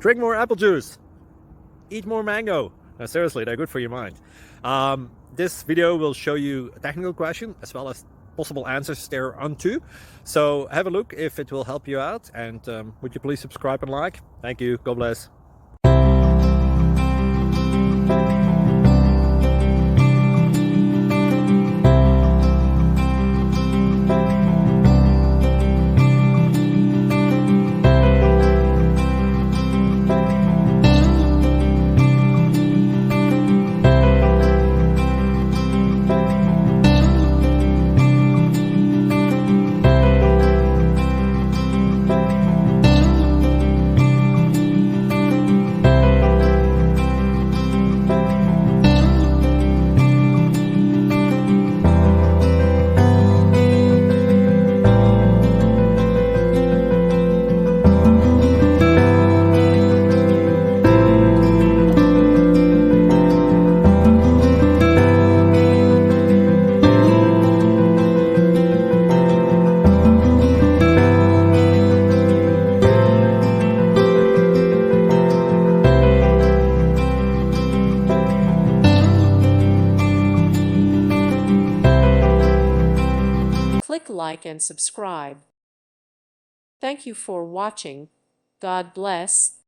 Drink more apple juice. Eat more mango. No, seriously, they're good for your mind. This video will show you a technical question as well as possible answers thereunto. So have a look if it will help you out, and would you please subscribe and like? Thank you. God bless. Click like and subscribe. Thank you for watching. God bless.